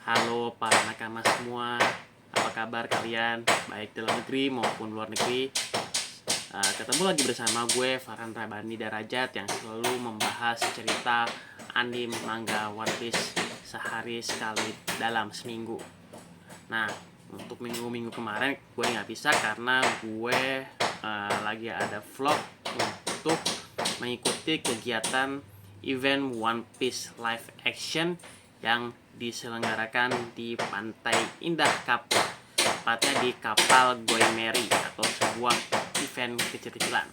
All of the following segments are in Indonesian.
Halo para nakama semua, apa kabar kalian? Baik dalam negeri maupun luar negeri. Ketemu lagi bersama gue Farhan Rabani Darajat yang selalu membahas cerita anime, manga, One Piece sehari sekali dalam seminggu. Nah, untuk minggu-minggu kemarin gue nggak bisa karena gue lagi ada vlog untuk mengikuti kegiatan event One Piece live action yang diselenggarakan di Pantai Indah Kapuk, tepatnya di kapal Goemeri atau sebuah event kecil-kecilan.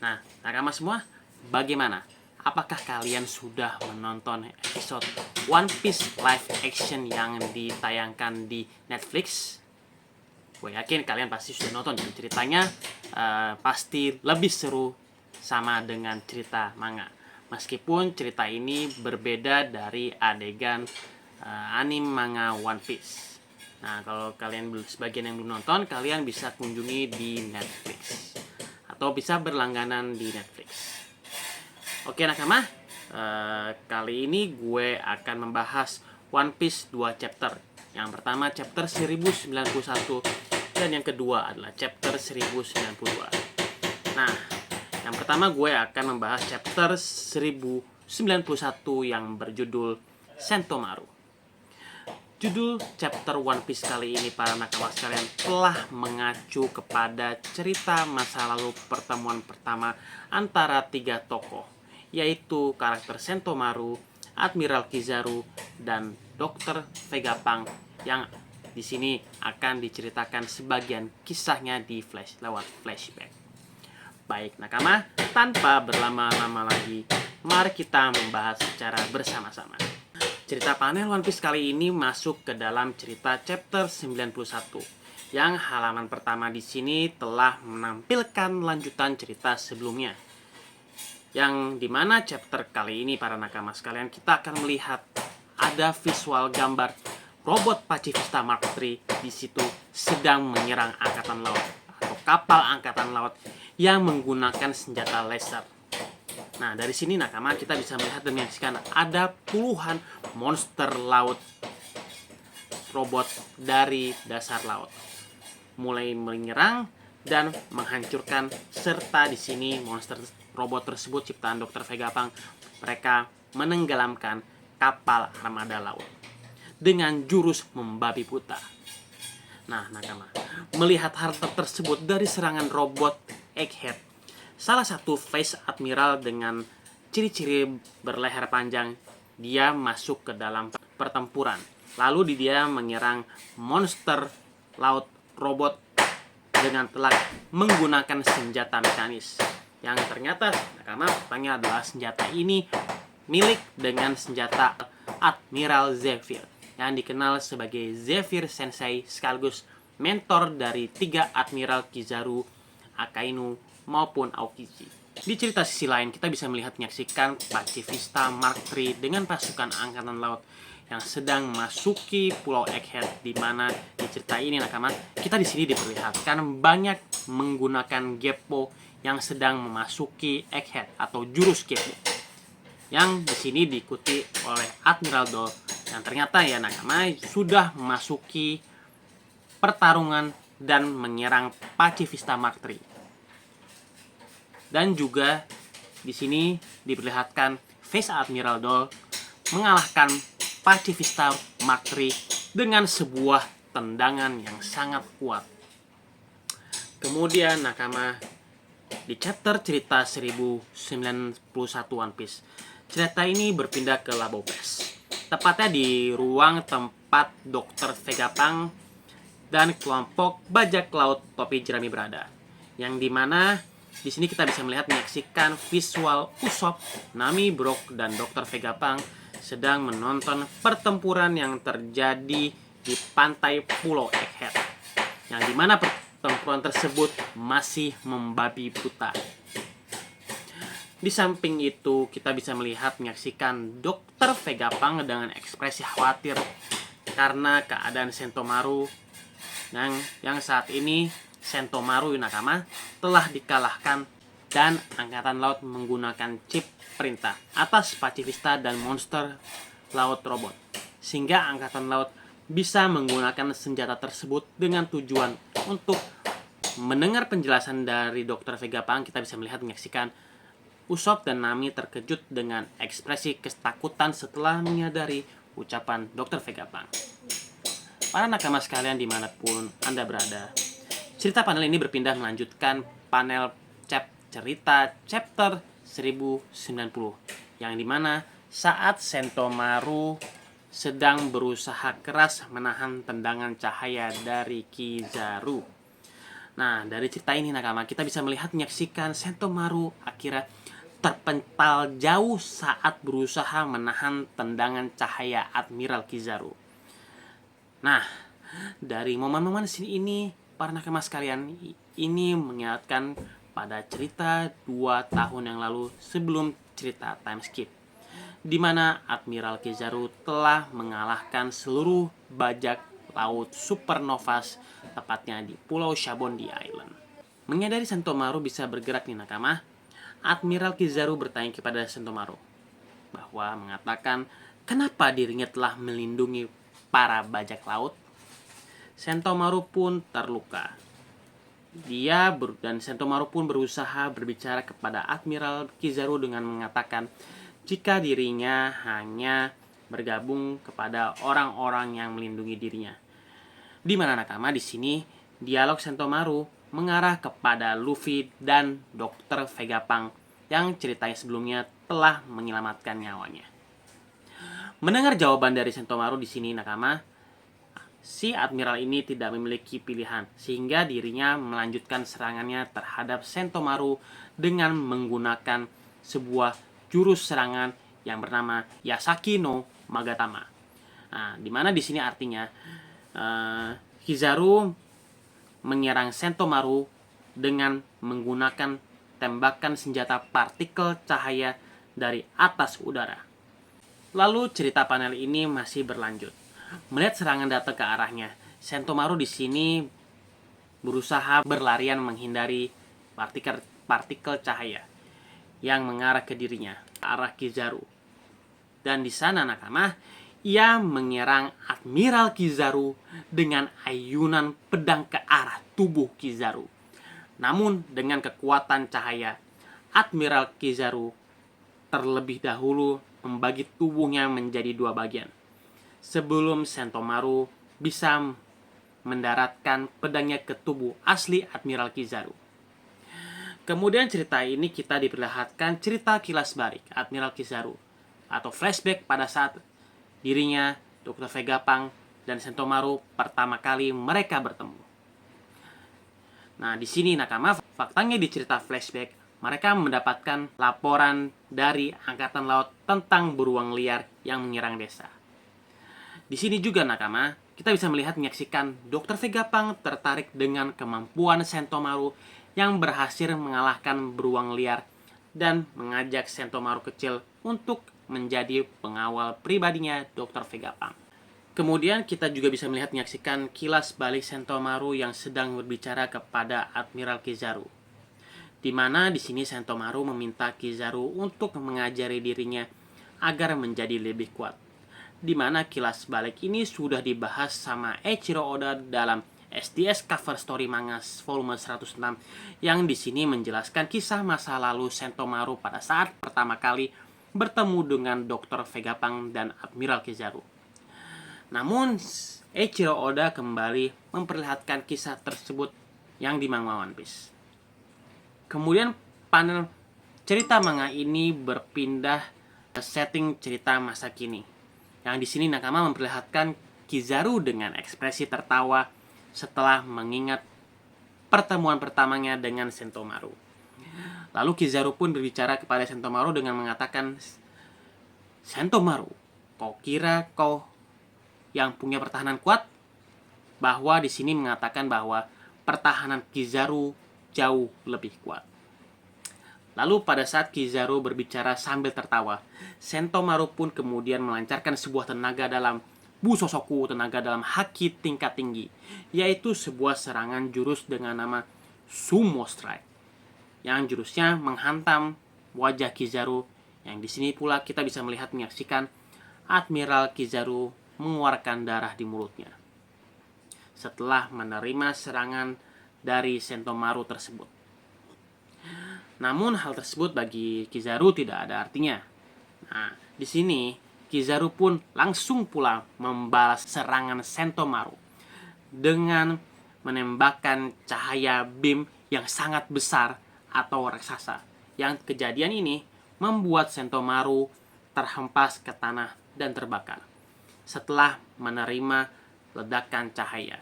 Nah, nakama semua, bagaimana? Apakah kalian sudah menonton episode One Piece live action yang ditayangkan di Netflix? Gue yakin kalian pasti sudah nonton, dan ceritanya pasti lebih seru sama dengan cerita manga. Meskipun cerita ini berbeda dari adegan anime manga One Piece. Nah, kalau kalian sebagian yang belum nonton, kalian bisa kunjungi di Netflix atau bisa berlangganan di Netflix. Oke nakama, kali ini gue akan membahas One Piece 2 chapter. Yang pertama chapter 1091 dan yang kedua adalah chapter 1092. Nah, yang pertama gue akan membahas chapter 1091 yang berjudul Sentomaru. Judul chapter One Piece kali ini para nakama sekalian telah mengacu kepada cerita masa lalu pertemuan pertama antara tiga tokoh, yaitu karakter Sentomaru, Admiral Kizaru, dan Dr. Vegapunk yang di sini akan diceritakan sebagian kisahnya di lewat flashback. Baik nakama, tanpa berlama-lama lagi, mari kita membahas secara bersama-sama. Cerita panel One Piece kali ini masuk ke dalam cerita chapter 91 yang halaman pertama di sini telah menampilkan lanjutan cerita sebelumnya. Yang dimana chapter kali ini para nakama sekalian kita akan melihat ada visual gambar robot Pacifista Mark III di situ sedang menyerang angkatan laut atau kapal angkatan laut yang menggunakan senjata laser. Nah, dari sini nakama kita bisa melihat dan menyaksikan ada puluhan monster laut robot dari dasar laut. Mulai menyerang dan menghancurkan, serta di sini monster robot tersebut ciptaan Dr. Vegapunk, mereka menenggelamkan kapal armada laut dengan jurus membabi buta. Nah, nakama, melihat hal tersebut dari serangan robot Egghead, salah satu Vice Admiral dengan ciri-ciri berleher panjang, dia masuk ke dalam pertempuran. Lalu dia menyerang monster laut robot dengan telak menggunakan senjata mekanis. Yang ternyata nakama faktanya adalah senjata ini milik dengan senjata Admiral Zephyr yang dikenal sebagai Zephyr Sensei sekaligus mentor dari tiga Admiral Kizaru, Akainu, maupun Aokiji. Di cerita sisi lain, kita bisa melihat menyaksikan Pacifista Mark III dengan pasukan angkatan laut yang sedang memasuki Pulau Egghead, di mana di cerita ini nakama kita di sini diperlihatkan banyak menggunakan Geppo yang sedang memasuki Egghead atau jurus Geppo, yang di sini diikuti oleh Admiral Dole yang ternyata ya nakama sudah memasuki pertarungan dan menyerang Pacifista Mark III. Dan juga di sini diperlihatkan Vice Admiral Dole mengalahkan Pacifista Mark III dengan sebuah tendangan yang sangat kuat. Kemudian nakama, di chapter cerita 1091 One Piece, cerita ini berpindah ke Labo Pass, tepatnya di ruang tempat Dr. Vegapunk dan kelompok bajak laut topi jerami berada, yang dimana di sini kita bisa melihat menyaksikan visual Usopp, Nami, Brook, dan Dr. Vegapunk sedang menonton pertempuran yang terjadi di pantai Pulau Egghead, yang dimana pertempuran tersebut masih membabi buta. Di samping itu kita bisa melihat menyaksikan Dr. Vegapunk dengan ekspresi khawatir karena keadaan Sentomaru yang saat ini Sentomaru nakama telah dikalahkan dan angkatan laut menggunakan chip perintah atas Pacifista dan monster laut robot, sehingga Angkatan Laut bisa menggunakan senjata tersebut dengan tujuan untuk mendengar penjelasan dari Dr. Vegapunk. Kita bisa menyaksikan Usopp dan Nami terkejut dengan ekspresi ketakutan setelah menyadari ucapan Dr. Vegapunk. Para nakama sekalian dimanapun Anda berada, cerita panel ini berpindah melanjutkan panel cerita chapter 1090, yang dimana saat Sentomaru sedang berusaha keras menahan tendangan cahaya dari Kizaru. Nah, dari cerita ini nakama, kita bisa menyaksikan Sentomaru akhirnya terpental jauh saat berusaha menahan tendangan cahaya Admiral Kizaru. Nah, dari momen-momen sini ini, para nakama sekalian, ini mengingatkan pada cerita 2 tahun yang lalu sebelum cerita time skip, di mana Admiral Kizaru telah mengalahkan seluruh bajak laut supernovas, tepatnya di Pulau Shabondi Island. Menyadari Sentomaru bisa bergerak nih nakama, Admiral Kizaru bertanya kepada Sentomaru bahwa mengatakan kenapa dirinya telah melindungi para bajak laut. Sentomaru pun terluka. Dan Sentomaru pun berusaha berbicara kepada Admiral Kizaru dengan mengatakan jika dirinya hanya bergabung kepada orang-orang yang melindungi dirinya. Di mana nakama di sini dialog Sentomaru mengarah kepada Luffy dan Dr. Vegapunk yang ceritanya sebelumnya telah menyelamatkan nyawanya. Mendengar jawaban dari Sentomaru di sini nakama, si Admiral ini tidak memiliki pilihan, sehingga dirinya melanjutkan serangannya terhadap Sentomaru dengan menggunakan sebuah jurus serangan yang bernama Yasaki no Magatama. Nah, dimana di sini artinya Kizaru menyerang Sentomaru dengan menggunakan tembakan senjata partikel cahaya dari atas udara. Lalu cerita panel ini masih berlanjut. Melihat serangan datang ke arahnya, Sentomaru di sini berusaha berlarian menghindari partikel cahaya yang mengarah ke dirinya, ke arah Kizaru. Dan di sana nakama, ia menyerang Admiral Kizaru dengan ayunan pedang ke arah tubuh Kizaru. Namun dengan kekuatan cahaya, Admiral Kizaru terlebih dahulu membagi tubuhnya menjadi 2 bagian sebelum Sentomaru bisa mendaratkan pedangnya ke tubuh asli Admiral Kizaru. Kemudian cerita ini kita diperlihatkan cerita kilas balik Admiral Kizaru atau flashback pada saat dirinya, Dr. Vegapunk, dan Sentomaru pertama kali mereka bertemu. Nah, di sini nakama, faktanya di cerita flashback, mereka mendapatkan laporan dari Angkatan Laut tentang beruang liar yang menyerang desa. Di sini juga nakama, kita bisa menyaksikan Dr. Vegapunk tertarik dengan kemampuan Sentomaru yang berhasil mengalahkan beruang liar dan mengajak Sentomaru kecil untuk menjadi pengawal pribadinya Dr. Vegapunk. Kemudian kita juga bisa menyaksikan kilas balik Sentomaru yang sedang berbicara kepada Admiral Kizaru, di mana di sini Sentomaru meminta Kizaru untuk mengajari dirinya agar menjadi lebih kuat. Di mana kilas balik ini sudah dibahas sama Eiichiro Oda dalam SDS Cover Story Manga volume 106, yang di sini menjelaskan kisah masa lalu Sentomaru pada saat pertama kali bertemu dengan Dr. Vegapunk dan Admiral Kizaru. Namun Eiichiro Oda kembali memperlihatkan kisah tersebut yang di manga One Piece. Kemudian panel cerita manga ini berpindah ke setting cerita masa kini, yang di sini nakama memperlihatkan Kizaru dengan ekspresi tertawa setelah mengingat pertemuan pertamanya dengan Sentomaru. Lalu Kizaru pun berbicara kepada Sentomaru dengan mengatakan, "Sentomaru, kau kira kau yang punya pertahanan kuat?" Bahwa di sini mengatakan bahwa pertahanan Kizaru jauh lebih kuat. Lalu pada saat Kizaru berbicara sambil tertawa, Sentomaru pun kemudian melancarkan sebuah tenaga dalam Busosoku, tenaga dalam haki tingkat tinggi, yaitu sebuah serangan jurus dengan nama Sumo Strike, yang jurusnya menghantam wajah Kizaru, yang di sini pula kita bisa menyaksikan Admiral Kizaru mengeluarkan darah di mulutnya setelah menerima serangan dari Sentomaru tersebut. Namun hal tersebut bagi Kizaru tidak ada artinya. Nah, di sini Kizaru pun langsung pula membalas serangan Sentomaru dengan menembakkan cahaya beam yang sangat besar atau raksasa. Yang kejadian ini membuat Sentomaru terhempas ke tanah dan terbakar setelah menerima ledakan cahaya.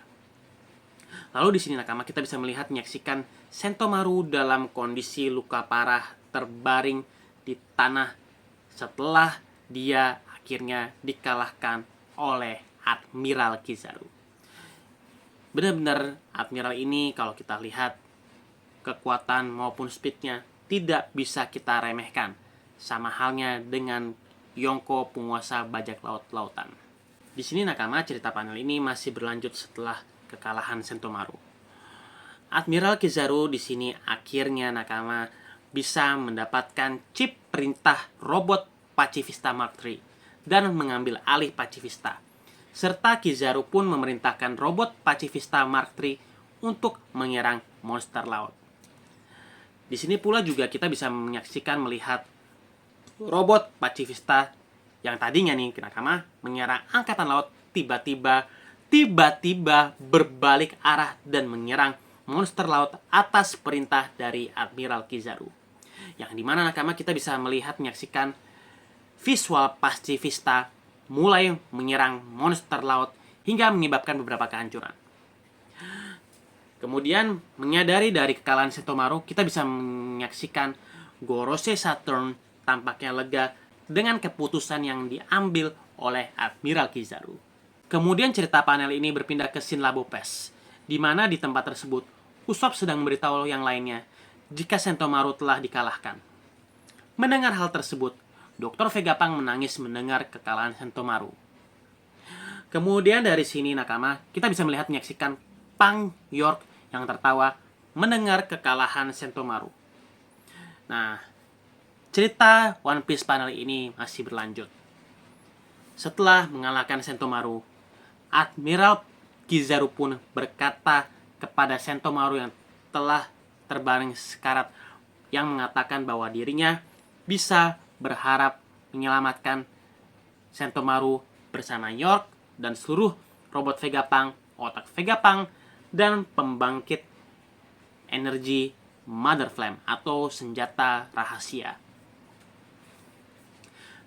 Lalu di sini nakama kita bisa menyaksikan Sentomaru dalam kondisi luka parah terbaring di tanah setelah dia akhirnya dikalahkan oleh Admiral Kizaru. Benar-benar Admiral ini kalau kita lihat kekuatan maupun speednya tidak bisa kita remehkan. Sama halnya dengan Yonko, penguasa bajak laut-lautan. Di sini nakama cerita panel ini masih berlanjut setelah kekalahan Sentomaru. Admiral Kizaru di sini akhirnya nakama bisa mendapatkan chip perintah robot Pacifista Mark III dan mengambil alih Pacifista. Serta Kizaru pun memerintahkan robot Pacifista Mark III untuk menyerang monster laut. Di sini pula juga kita bisa melihat robot Pacifista yang tadinya nih nakama menyerang angkatan laut tiba-tiba berbalik arah dan menyerang monster laut atas perintah dari Admiral Kizaru. Yang dimana nakama kita bisa menyaksikan visual Pacifista mulai menyerang monster laut hingga menyebabkan beberapa kehancuran. Kemudian menyadari dari kekalahan Sentomaru, kita bisa menyaksikan Gorose Saturn tampaknya lega dengan keputusan yang diambil oleh Admiral Kizaru. Kemudian cerita panel ini berpindah ke scene Labo Pass, di mana di tempat tersebut Usopp sedang memberitahu yang lainnya jika Sentomaru telah dikalahkan. Mendengar hal tersebut, Dr. Vegapunk menangis mendengar kekalahan Sentomaru. Kemudian dari sini nakama kita bisa menyaksikan Pang York yang tertawa mendengar kekalahan Sentomaru. Nah, cerita One Piece panel ini masih berlanjut. Setelah mengalahkan Sentomaru, Admiral Kizaru pun berkata kepada Sentomaru yang telah terbaring sekarat yang mengatakan bahwa dirinya bisa berharap menyelamatkan Sentomaru bersama York dan seluruh robot Vegapunk, otak Vegapunk, dan pembangkit energi Mother Flame atau senjata rahasia.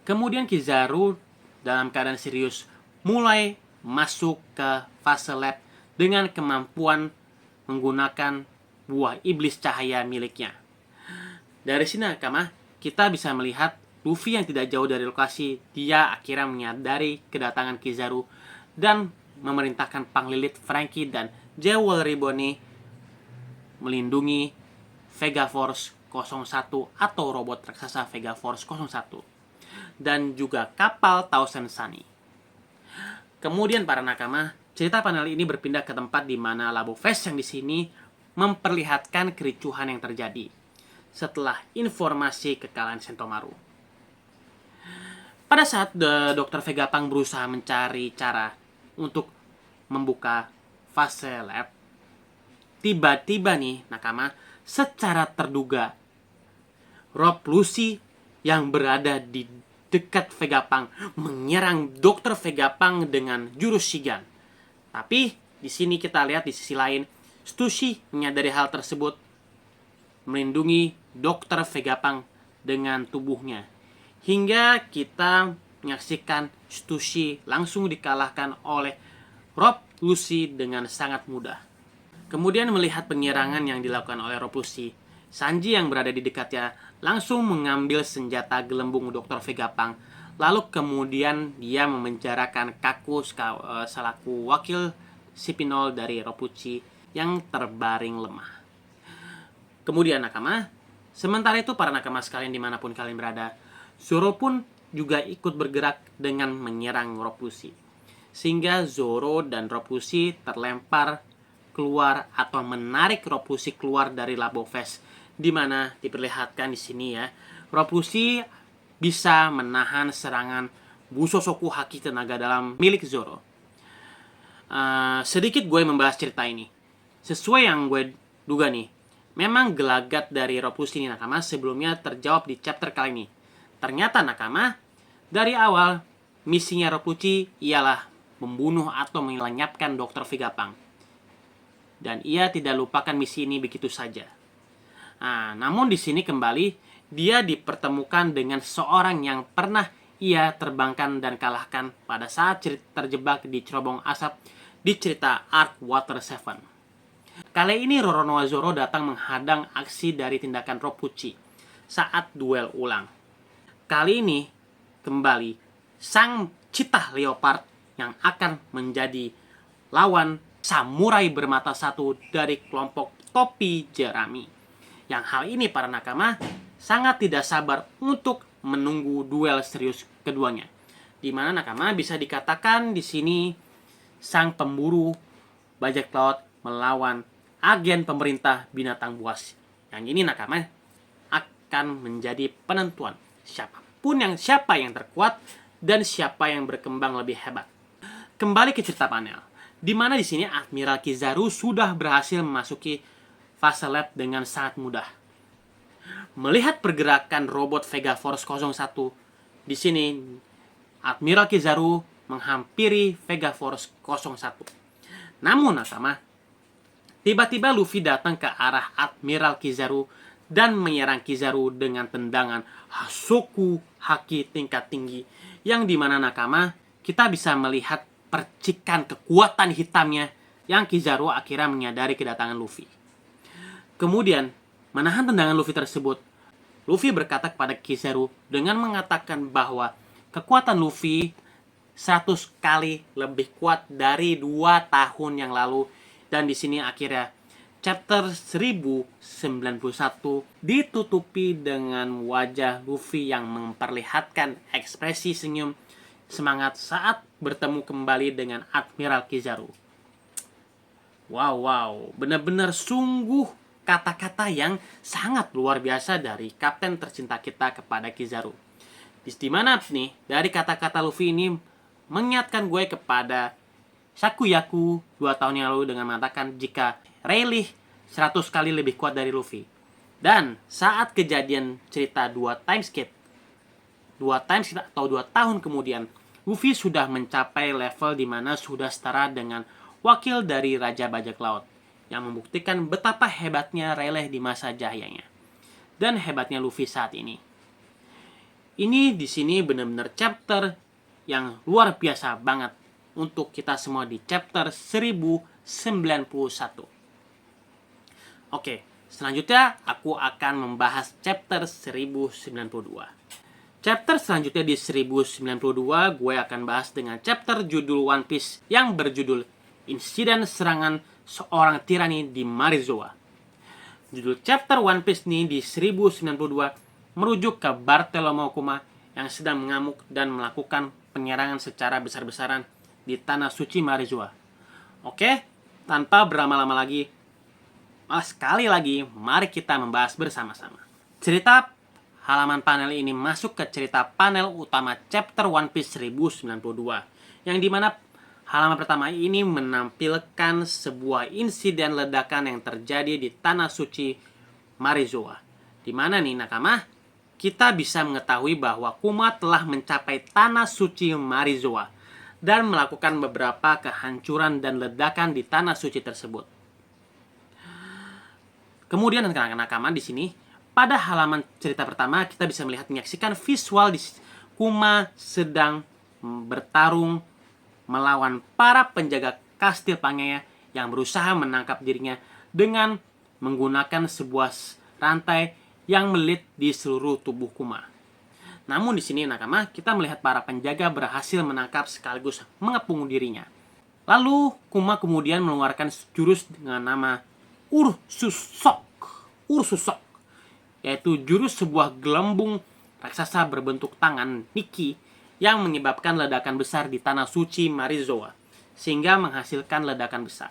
Kemudian Kizaru dalam keadaan serius mulai masuk ke fase lab dengan kemampuan menggunakan buah iblis cahaya miliknya. Dari sini nakama kita bisa melihat Luffy yang tidak jauh dari lokasi. Dia akhirnya menyadari kedatangan Kizaru dan memerintahkan Panglilit, Franky, dan Jewelry Bonnie melindungi Vega Force 01 atau robot raksasa Vega Force 01 dan juga kapal Thousand Sunny. Kemudian para nakama, cerita panel ini berpindah ke tempat di mana Labo Fest yang di sini memperlihatkan kericuhan yang terjadi setelah informasi kekalahan Sentomaru. Pada saat Dr. Vegapunk berusaha mencari cara untuk membuka fase lab, tiba-tiba nih nakama secara terduga Rob Lucy yang berada di dekat Vegapunk menyerang Dr. Vegapunk dengan jurus Shigan. Tapi di sini kita lihat di sisi lain Stussy menyadari hal tersebut, melindungi Dr. Vegapunk dengan tubuhnya. Hingga kita menyaksikan Stussy langsung dikalahkan oleh Rob Lucy dengan sangat mudah. Kemudian melihat penyerangan yang dilakukan oleh Rob Lucy, Sanji yang berada di dekatnya langsung mengambil senjata gelembung Dr. Vegapunk. Lalu kemudian dia memenjarakan Kaku selaku wakil Sipinol dari Rob Lucci yang terbaring lemah. Kemudian nakama, sementara itu para nakama sekalian dimanapun kalian berada, Zoro pun juga ikut bergerak dengan menyerang Rob Lucci. Sehingga Zoro dan Rob Lucci terlempar keluar atau menarik Rob Lucci keluar dari Labo Fest, di mana diperlihatkan di sini ya, Rob Lucci bisa menahan serangan Busosoku Haki tenaga dalam milik Zoro. Sedikit gue membahas cerita ini. Sesuai yang gue duga nih, memang gelagat dari Rob Lucci ini nakama sebelumnya terjawab di chapter kali ini. Ternyata nakama, dari awal misinya Rob Lucci ialah membunuh atau melenyapkan Dr. Vegapunk. Dan ia tidak lupakan misi ini begitu saja. Namun di sini kembali dia dipertemukan dengan seorang yang pernah ia terbangkan dan kalahkan pada saat terjebak di cerobong asap di cerita Arc Water 7. Kali ini Roronoa Zoro datang menghadang aksi dari tindakan Rob Lucci saat duel ulang. Kali ini kembali sang Cheetah Leopard yang akan menjadi lawan samurai bermata satu dari kelompok Topi Jerami. Yang hal ini para nakama sangat tidak sabar untuk menunggu duel serius keduanya. Di mana nakama bisa dikatakan di sini sang pemburu bajak laut melawan agen pemerintah binatang buas. Yang ini nakama akan menjadi penentuan siapa yang terkuat dan siapa yang berkembang lebih hebat. Kembali ke cerita panel, di mana di sini Admiral Kizaru sudah berhasil memasuki fase lab dengan sangat mudah. Melihat pergerakan robot Vega Force 01, di sini Admiral Kizaru menghampiri Vega Force 01. Namun nakama, tiba-tiba Luffy datang ke arah Admiral Kizaru dan menyerang Kizaru dengan tendangan Hasoku Haki tingkat tinggi, yang dimana nakama kita bisa melihat percikan kekuatan hitamnya yang Kizaru akhirnya menyadari kedatangan Luffy. Kemudian, menahan tendangan Luffy tersebut, Luffy berkata kepada Kizaru dengan mengatakan bahwa kekuatan Luffy 100 kali lebih kuat dari 2 tahun yang lalu. Dan di sini akhirnya chapter 1091 ditutupi dengan wajah Luffy yang memperlihatkan ekspresi senyum semangat saat bertemu kembali dengan Admiral Kizaru. Wow, benar-benar sungguh kata-kata yang sangat luar biasa dari kapten tercinta kita kepada Kizaru. Di mana nih, dari kata-kata Luffy ini mengingatkan gue kepada Sakuyaku 2 tahun yang lalu dengan mengatakan jika Rayleigh 100 kali lebih kuat dari Luffy. Dan saat kejadian cerita 2 timeskip atau 2 tahun kemudian, Luffy sudah mencapai level di mana sudah setara dengan wakil dari Raja Bajak Laut, yang membuktikan betapa hebatnya Rayleigh di masa jayanya dan hebatnya Luffy saat ini. Ini di sini benar-benar chapter yang luar biasa banget untuk kita semua di chapter 1091. Oke, selanjutnya aku akan membahas chapter 1092. Chapter selanjutnya di 1092 gue akan bahas dengan chapter judul One Piece yang berjudul Insiden Serangan Seorang Tirani di Marizoa. Judul chapter One Piece ini di 1092 merujuk ke Bartolomeo Kuma yang sedang mengamuk dan melakukan penyerangan secara besar-besaran di tanah suci Marizoa. Oke, tanpa berlama-lama lagi, sekali lagi mari kita membahas bersama-sama. Cerita halaman panel ini masuk ke cerita panel utama chapter One Piece 1092, yang dimana halaman pertama ini menampilkan sebuah insiden ledakan yang terjadi di tanah suci Marizoa. Dimana nih nakama, kita bisa mengetahui bahwa Kuma telah mencapai tanah suci Marizoa dan melakukan beberapa kehancuran dan ledakan di tanah suci tersebut. Kemudian nakama di sini pada halaman cerita pertama kita bisa menyaksikan visual di Kuma sedang bertarung melawan para penjaga kastil Pangaea yang berusaha menangkap dirinya dengan menggunakan sebuah rantai yang melilit di seluruh tubuh Kuma. Namun di sini nakama kita melihat para penjaga berhasil menangkap sekaligus mengepung dirinya. Lalu Kuma kemudian mengeluarkan jurus dengan nama Ursusok, yaitu jurus sebuah gelembung raksasa berbentuk tangan Nikki yang menyebabkan ledakan besar di tanah suci Marizoa sehingga menghasilkan ledakan besar.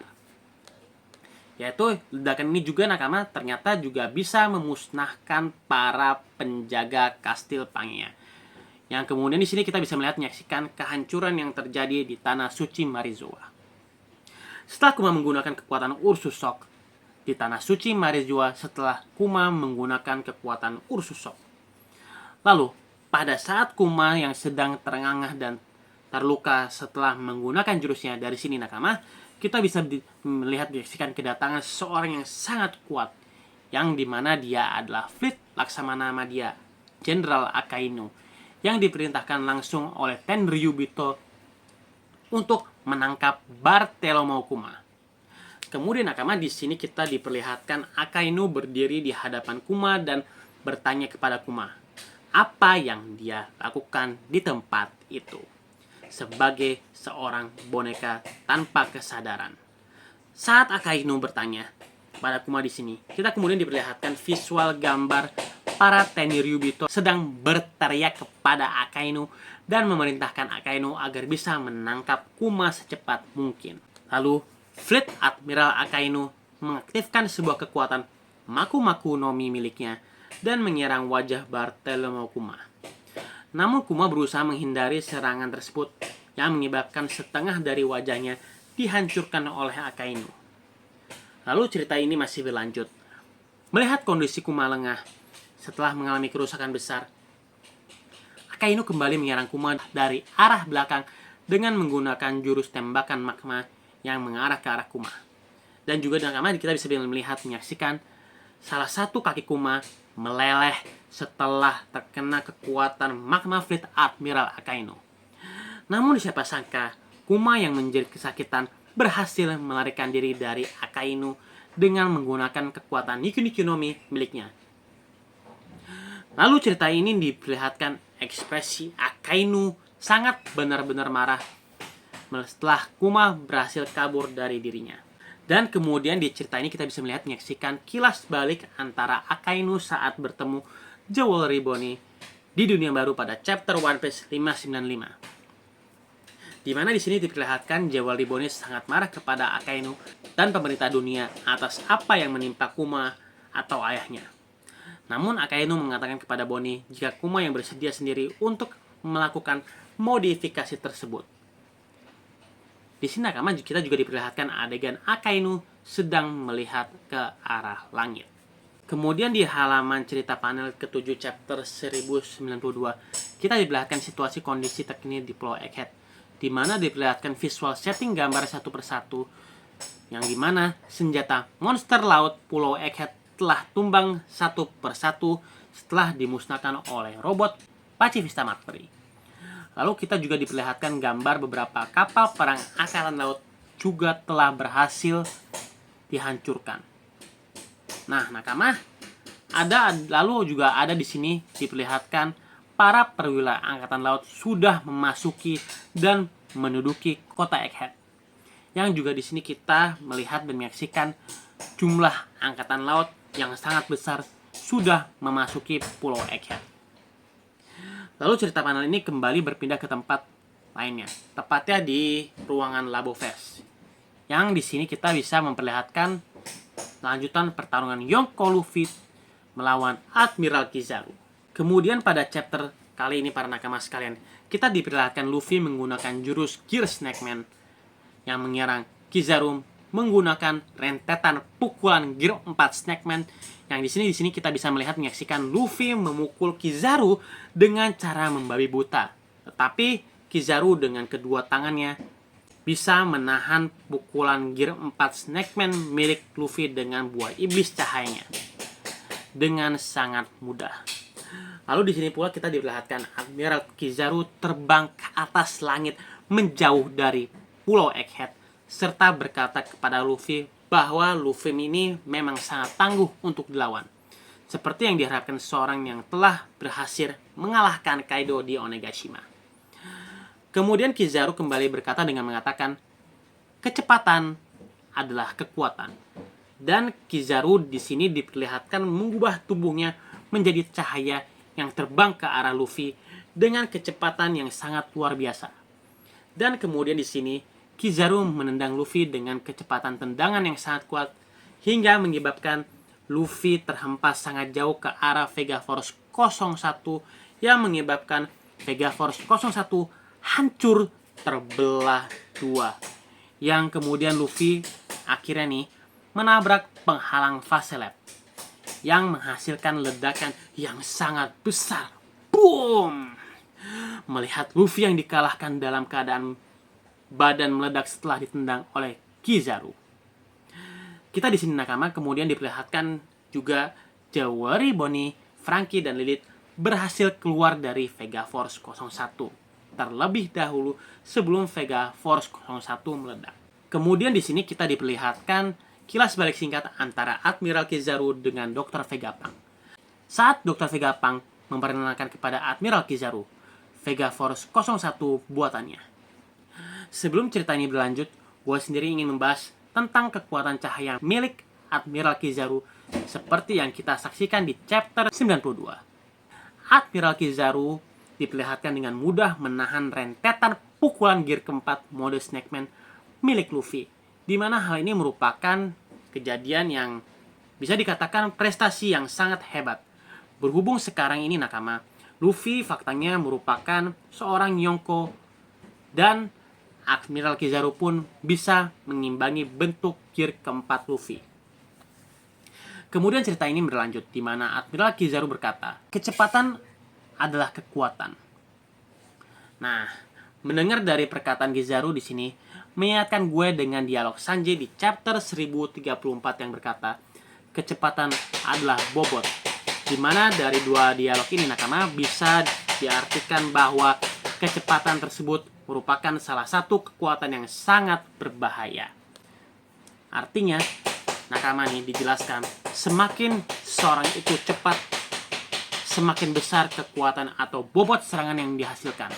Yaitu ledakan ini juga nakama ternyata juga bisa memusnahkan para penjaga kastil Pangaea Yang kemudian di sini kita bisa menyaksikan kehancuran yang terjadi di tanah suci Marizoa. Setelah Kuma menggunakan kekuatan Ursus Shock di tanah suci Marizoa, setelah Kuma menggunakan kekuatan Ursus Shock. Lalu, pada saat Kuma yang sedang terengah dan terluka setelah menggunakan jurusnya, dari sini nakama, kita bisa melihat menyaksikan kedatangan seseorang yang sangat kuat, yang dimana dia adalah Fleet Laksamana Madya, Jenderal Akainu, yang diperintahkan langsung oleh Tenryubito untuk menangkap Bartholomew Kuma. Kemudian nakama di sini kita diperlihatkan Akainu berdiri di hadapan Kuma dan bertanya kepada Kuma apa yang dia lakukan di tempat itu sebagai seorang boneka tanpa kesadaran. Saat Akainu bertanya pada Kuma di sini, kita kemudian diperlihatkan visual gambar para Tenryubito sedang berteriak kepada Akainu dan memerintahkan Akainu agar bisa menangkap Kuma secepat mungkin. Lalu, Fleet Admiral Akainu mengaktifkan sebuah kekuatan Maku-Maku no Mi miliknya dan menyerang wajah Bartholomew Kuma. Namun Kuma berusaha menghindari serangan tersebut yang menyebabkan setengah dari wajahnya dihancurkan oleh Akainu. Lalu cerita ini masih berlanjut. Melihat kondisi Kuma lengah setelah mengalami kerusakan besar, Akainu kembali menyerang Kuma dari arah belakang dengan menggunakan jurus tembakan magma yang mengarah ke arah Kuma. Dan juga dengan kita bisa menyaksikan salah satu kaki Kuma meleleh setelah terkena kekuatan magma Fleet Admiral Akainu. Namun siapa sangka Kuma yang menjadi kesakitan berhasil melarikan diri dari Akainu dengan menggunakan kekuatan Niku-Niku no Mi miliknya. Lalu cerita ini diperlihatkan ekspresi Akainu sangat benar-benar marah setelah Kuma berhasil kabur dari dirinya. Dan kemudian di cerita ini kita bisa menyaksikan kilas balik antara Akainu saat bertemu Jewelry Bonnie di dunia baru pada chapter One Piece 595. Di mana di sini diperlihatkan Jewelry Bonnie sangat marah kepada Akainu dan pemerintah dunia atas apa yang menimpa Kuma atau ayahnya. Namun Akainu mengatakan kepada Bonnie jika Kuma yang bersedia sendiri untuk melakukan modifikasi tersebut. Di sini nakama kita juga diperlihatkan adegan Akainu sedang melihat ke arah langit. Kemudian di halaman cerita panel ke-7 chapter 1092, kita diperlihatkan situasi kondisi terkini di Pulau Egghead, di mana diperlihatkan visual setting gambar satu persatu, yang dimana senjata monster laut Pulau Egghead telah tumbang satu persatu setelah dimusnahkan oleh robot Pacifista Mark III. Lalu kita juga diperlihatkan gambar beberapa kapal perang Angkatan Laut juga telah berhasil dihancurkan. Nah, nakama, lalu juga ada di sini diperlihatkan para perwira Angkatan Laut sudah memasuki dan menduduki kota Egghead. Yang juga di sini kita melihat dan menyaksikan jumlah Angkatan Laut yang sangat besar sudah memasuki Pulau Egghead. Lalu cerita panel ini kembali berpindah ke tempat lainnya, tepatnya di ruangan Labo Fest. Yang di sini kita bisa memperlihatkan lanjutan pertarungan Yonko Luffy melawan Admiral Kizaru. Kemudian pada chapter kali ini para nakama sekalian, kita diperlihatkan Luffy menggunakan jurus Gear Snakeman yang menyerang Kizaru menggunakan rentetan pukulan Gear 4 Snakeman, yang di sini kita bisa menyaksikan Luffy memukul Kizaru dengan cara membabi buta. Tetapi Kizaru dengan kedua tangannya bisa menahan pukulan Gear 4 Snakeman milik Luffy dengan buah iblis cahayanya dengan sangat mudah. Lalu di sini pula kita diperlihatkan Admiral Kizaru terbang ke atas langit menjauh dari Pulau Egghead serta berkata kepada Luffy bahwa Luffy ini memang sangat tangguh untuk dilawan, seperti yang diharapkan seorang yang telah berhasil mengalahkan Kaido di Onigashima. Kemudian Kizaru kembali berkata dengan mengatakan, kecepatan adalah kekuatan. Dan Kizaru di sini diperlihatkan mengubah tubuhnya menjadi cahaya yang terbang ke arah Luffy dengan kecepatan yang sangat luar biasa. Dan kemudian di sini Kizaru menendang Luffy dengan kecepatan tendangan yang sangat kuat hingga menyebabkan Luffy terhempas sangat jauh ke arah Vega Force 01 yang menyebabkan Vega Force 01 hancur terbelah dua. Yang kemudian Luffy akhirnya nih menabrak penghalang fase lab yang menghasilkan ledakan yang sangat besar. Boom! Melihat Luffy yang dikalahkan dalam keadaan badan meledak setelah ditendang oleh Kizaru. Kita di sini nakama kemudian diperlihatkan juga Jawari, Bonnie, Franky, dan Lilith berhasil keluar dari Vega Force 01 terlebih dahulu sebelum Vega Force 01 meledak. Kemudian di sini kita diperlihatkan kilas balik singkat antara Admiral Kizaru dengan Dr. Vegapunk. Saat Dr. Vegapunk memperkenalkan kepada Admiral Kizaru Vega Force 01 buatannya. Sebelum cerita ini berlanjut, gue sendiri ingin membahas tentang kekuatan cahaya milik Admiral Kizaru seperti yang kita saksikan di chapter 92. Admiral Kizaru diperlihatkan dengan mudah menahan rentetan pukulan gear keempat mode Snakeman milik Luffy, di mana hal ini merupakan kejadian yang bisa dikatakan prestasi yang sangat hebat. Berhubung sekarang ini nakama, Luffy faktanya merupakan seorang Yonko dan Admiral Kizaru pun bisa mengimbangi bentuk gear keempat Luffy. Kemudian cerita ini berlanjut di mana Admiral Kizaru berkata, kecepatan adalah kekuatan. Nah, mendengar dari perkataan Kizaru di sini mengingatkan gue dengan dialog Sanji di chapter 1034 yang berkata, kecepatan adalah bobot. Di mana dari dua dialog ini nakama bisa diartikan bahwa kecepatan tersebut merupakan salah satu kekuatan yang sangat berbahaya. Artinya, nakama nih dijelaskan, semakin seorang itu cepat, semakin besar kekuatan atau bobot serangan yang dihasilkan.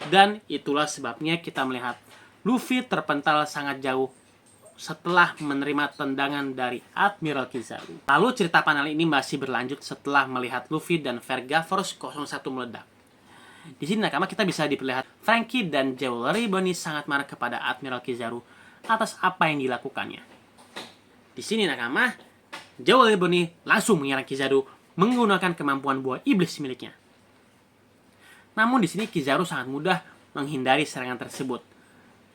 Dan itulah sebabnya kita melihat Luffy terpental sangat jauh setelah menerima tendangan dari Admiral Kizaru. Lalu cerita panel ini masih berlanjut setelah melihat Luffy dan Vega Force 01 meledak. Di sini nakama kita bisa diperlihat Franky dan Jewelry Bonnie sangat marah kepada Admiral Kizaru atas apa yang dilakukannya. Di sini nakama, Jewelry Bonnie langsung menyerang Kizaru menggunakan kemampuan buah iblis miliknya. Namun di sini Kizaru sangat mudah menghindari serangan tersebut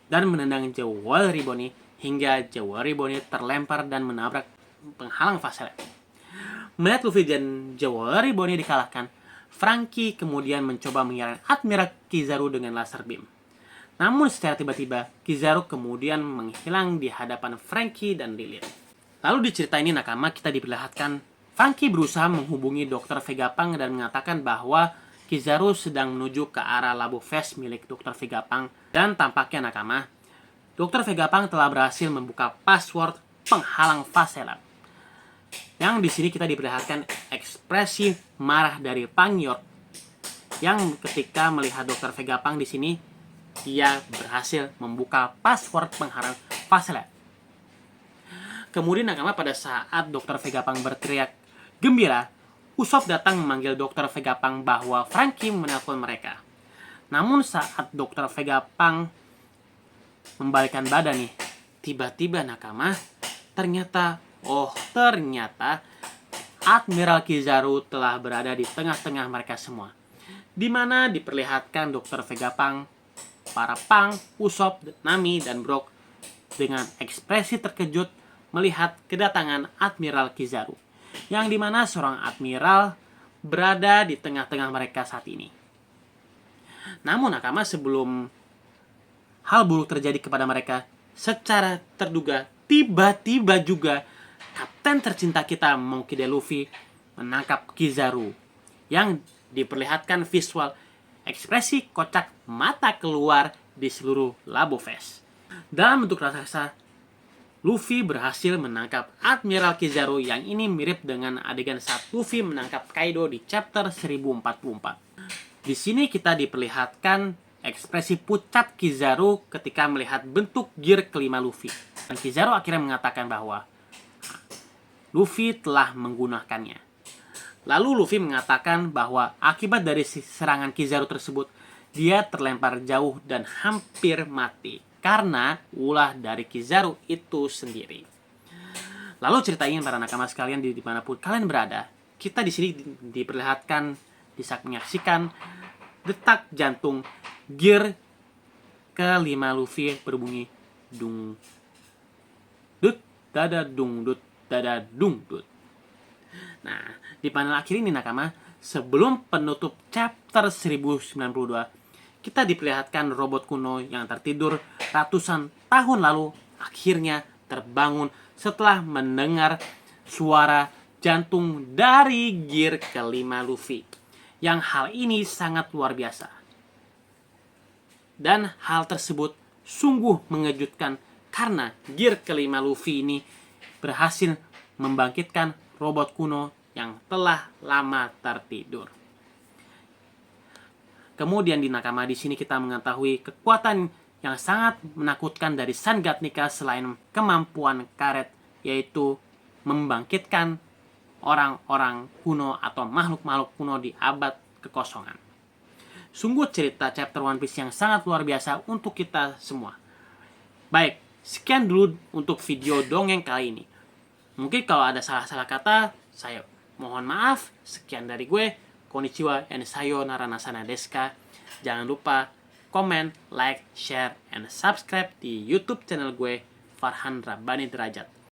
dan menendang Jewelry Bonnie hingga Jewelry Bonnie terlempar dan menabrak penghalang fase lab. Melihat Luffy dan Jewelry Bonnie dikalahkan, Franky kemudian mencoba menyerang Admiral Kizaru dengan laser beam. Namun secara tiba-tiba, Kizaru kemudian menghilang di hadapan Franky dan Lilith. Lalu di cerita ini nakama kita diperlihatkan Franky berusaha menghubungi Dr. Vegapunk dan mengatakan bahwa Kizaru sedang menuju ke arah Labo Fest milik Dr. Vegapunk. Dan tampaknya nakama, Dr. Vegapunk telah berhasil membuka password penghalang fase lab. Yang di sini kita diperlihatkan ekspresi marah dari Pangyor yang ketika melihat Dr. Vegapunk di sini dia berhasil membuka password penghalang fase lab. Kemudian nakama pada saat Dr. Vegapunk berteriak gembira, Usopp datang memanggil Dr. Vegapunk bahwa Franky menelpon mereka. Namun saat Dr. Vegapunk membalikkan badan nih, tiba-tiba nakama ternyata Admiral Kizaru telah berada di tengah-tengah mereka semua. Di mana diperlihatkan Dr. Vegapunk, para Pang, Usopp, Nami, dan Brook dengan ekspresi terkejut melihat kedatangan Admiral Kizaru. Yang dimana seorang Admiral berada di tengah-tengah mereka saat ini. Namun nakama sebelum hal buruk terjadi kepada mereka, secara terduga tiba-tiba juga Kapten tercinta kita Monkey D. Luffy menangkap Kizaru yang diperlihatkan visual ekspresi kocak mata keluar di seluruh Labo Fest. Dalam bentuk raksasa, Luffy berhasil menangkap Admiral Kizaru yang ini mirip dengan adegan saat Luffy menangkap Kaido di chapter 1044. Di sini kita diperlihatkan ekspresi pucat Kizaru ketika melihat bentuk gear kelima Luffy. Dan Kizaru akhirnya mengatakan bahwa Luffy telah menggunakannya. Lalu Luffy mengatakan bahwa akibat dari serangan Kizaru tersebut, dia terlempar jauh dan hampir mati karena ulah dari Kizaru itu sendiri. Lalu ceritain para nakama sekalian di dimanapun kalian berada, kita di sini diperlihatkan, bisa menyaksikan detak jantung gear kelima Luffy berbunyi dung dut dada dung dut dada dung dut. Nah, di panel akhir ini nakama, sebelum penutup chapter 1092, kita diperlihatkan robot kuno yang tertidur ratusan tahun lalu akhirnya terbangun setelah mendengar suara jantung dari gear kelima Luffy. Yang hal ini sangat luar biasa. Dan hal tersebut sungguh mengejutkan karena gear kelima Luffy ini berhasil membangkitkan robot kuno yang telah lama tertidur. Kemudian di nakama di sini kita mengetahui kekuatan yang sangat menakutkan dari Sun God Nika selain kemampuan karet, yaitu membangkitkan orang-orang kuno atau makhluk-makhluk kuno di abad kekosongan. Sungguh cerita chapter One Piece yang sangat luar biasa untuk kita semua. Baik, sekian dulu untuk video dongeng kali ini. Mungkin kalau ada salah-salah kata, saya mohon maaf. Sekian dari gue. Konnichiwa and sayonara nasana desu ka. Jangan lupa komen, like, share, and subscribe di YouTube channel gue, Farhan Rabbani Derajat.